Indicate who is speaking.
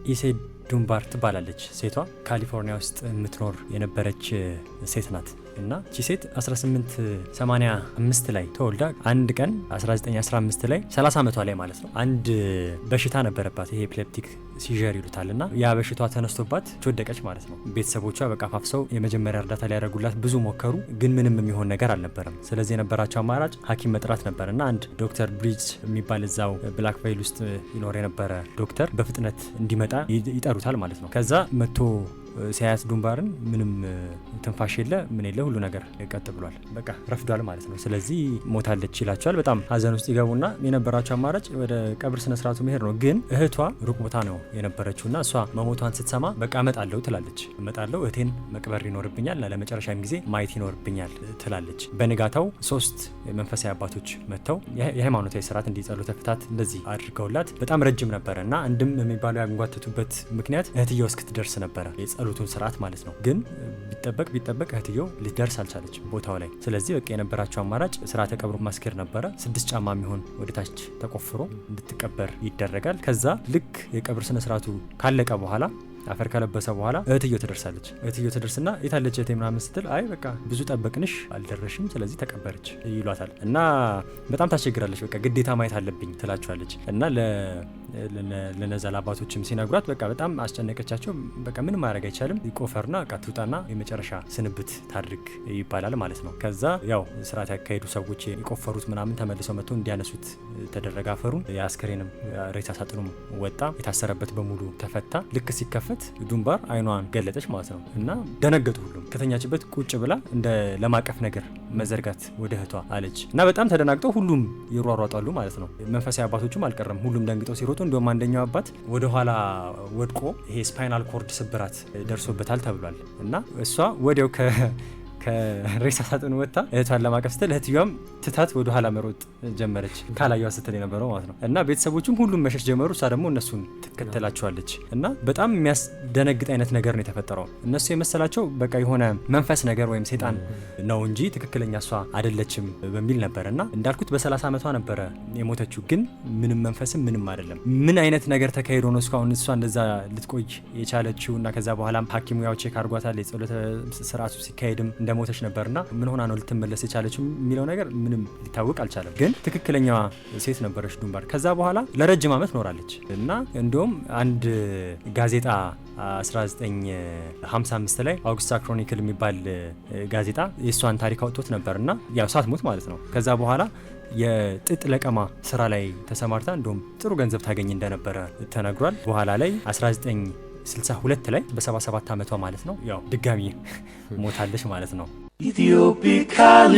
Speaker 1: ኢሴድ ዱንባር ትባላለች ሴቷ። ካሊፎርኒያ ውስጥ የምትኖር የነበረች ሴት ናት እና እቺ ሴት 1885 ላይ ተወልዳ አንድ ቀን 1915 ላይ 30 ዓመቷ ላይ ማለት ነው አንድ በሽታ ነበረባት። ይሄ ኤፒሌፕቲክ ሲጀር ይሉታል እና ያ በሽቷ ተነስቶባት ወደቀች ማለት ነው። ቤተሰቦቿ በቃ ፋፍሰው የመጀመሪያ እርዳታ ሊያደርጉላት ብዙ ሞከሩ፣ ግን ምንም የሚሆን ነገር አልነበረም። ስለዚህ የነበራቸው አማራጭ ሐኪም መጥራት ነበር እና አንድ ዶክተር ብሪጅ የሚባል እዛው ብላክቬል ውስጥ ይኖር የነበረ ዶክተር በፍጥነት እንዲመጣ ይጠሩታል ማለት ነው። ከዛ መጥቶ ሲያያት ዱንባርን ምንም ትንፋሽ የለ ምን የለ ሁሉ ነገር ቀጥ ብሏል፣ በቃ ረፍዷል ማለት ነው። ስለዚህ ሞታለች ይላቸዋል። በጣም ሀዘን ውስጥ ይገቡና የነበራቸው አማራጭ ወደ ቀብር ስነ ስርዓቱ መሄድ ነው። ግን እህቷ ሩቅ ቦታ ነው የነበረችውና እሷ መሞቷን ስትሰማ በቃ እመጣለሁ ትላለች። እመጣለሁ እህቴን መቅበር ይኖርብኛል፣ ለመጨረሻም ጊዜ ማየት ይኖርብኛል ትላለች። በንጋታው 3 መንፈሳዊ አባቶች መጥተው የሃይማኖታዊ ስርዓት እንዲጸሎተ ፍታት እንደዚህ አድርገውላት በጣም ረጅም ነበረ እና አንድም የሚባለው ያንጓተቱበት ምክንያት እህትየው እስክትደርስ ነበረ የጸሎቱን ስርዓት ማለት ነው። ግን ቢጠበቅ እህትየው ልትደርስ አልቻለች ቦታው ላይ። ስለዚህ በቃ የነበራቸው አማራጭ ስርዓተ ቀብሩ ማስኬድ ነበረ። 6 ጫማ የሚሆን ወደታች ተቆፍሮ እንድትቀበር ይደረጋል። ከዛ ልክ የቀብር ስነ ስርዓቱ ካለቀ በኋላ አፈር ከለበሰ በኋላ እህትየው ትደርሳለች። እህትየው ትደርስና የታለች እህቴ ምናምን ስትል አይ በቃ ብዙ ጠበቅንሽ አልደረሽም፣ ስለዚህ ተቀበረች ይሏታል። እና በጣም ታስቸግራለች። በቃ ግዴታ ማየት አለብኝ ትላቸዋለች። እና ለነዛ አባቶችም ሲነግሯት በቃ በጣም አስጨነቀቻቸው። በቃ ምንም ማድረግ አይቻልም፣ ይቆፈርና በቃ ትውጣና የመጨረሻ ስንብት ታድርግ ይባላል ማለት ነው። ከዛ ያው ስርዓት ያካሄዱ ሰዎች የቆፈሩት ምናምን ተመልሰው መጥቶ እንዲያነሱት ተደረገ አፈሩን። የአስከሬንም ሬሳ ሳጥኑም ወጣ፣ የታሰረበት በሙሉ ተፈታ። ልክ ሲከፈት ዱንባር አይኗን ገለጠች ማለት ነው። እና ደነገጡ ሁሉም። ከተኛችበት ቁጭ ብላ እንደ ለማቀፍ ነገር መዘርጋት ወደ እህቷ አለች እና በጣም ተደናግጠው ሁሉም ይሯሯጣሉ ማለት ነው። መንፈሳዊ አባቶቹም አልቀረም፣ ሁሉም ደንግጠው ሲሮጡ እንደውም አንደኛው አባት ወደ ኋላ ወድቆ ይሄ ስፓይናል ኮርድ ስብራት ደርሶበታል ተብሏል። እና እሷ ወዲያው ከሬሳ ሳጥኑ ወጥታ እህቷን ለማቀፍ ስትል እህትዮም ትታት ወደ ኋላ መሮጥ ጀመረች፣ ካላየዋ ስትል የነበረው ማለት ነው። እና ቤተሰቦቹም ሁሉም መሸሽ ጀመሩ። እሷ ደግሞ እነሱን ትከተላቸዋለች። እና በጣም የሚያስደነግጥ አይነት ነገር ነው የተፈጠረው። እነሱ የመሰላቸው በቃ የሆነ መንፈስ ነገር ወይም ሴጣን ነው እንጂ ትክክለኛ እሷ አይደለችም በሚል ነበር። እና እንዳልኩት በ30 ዓመቷ ነበረ የሞተችው፣ ግን ምንም መንፈስም ምንም አይደለም። ምን አይነት ነገር ተካሂዶ ነው እስካሁን እሷ እንደዛ ልትቆይ የቻለችው? እና ከዛ በኋላ ሐኪሙ ያው ቼክ አድርጓታል። የጸሎተ ስርዓቱ ሲካሄድም ሞተች ነበርና ምን ሆና ነው ልትመለስ የቻለችው የሚለው ነገር ምንም ሊታወቅ አልቻለም። ግን ትክክለኛዋ ሴት ነበረች ዱንባር። ከዛ በኋላ ለረጅም ዓመት ኖራለች። እና እንደውም አንድ ጋዜጣ 1955 ላይ አውግስታ ክሮኒክል የሚባል ጋዜጣ የእሷን ታሪክ አውጥቶት ነበርና ያው ሳትሞት ማለት ነው። ከዛ በኋላ የጥጥ ለቀማ ስራ ላይ ተሰማርታ እንደውም ጥሩ ገንዘብ ታገኝ እንደነበረ ተነግሯል። በኋላ ላይ 1962 ላይ በ77 ዓመቷ ማለት ነው ያው ድጋሚ ሞታለች ማለት ነው። ኢትዮፒካሊ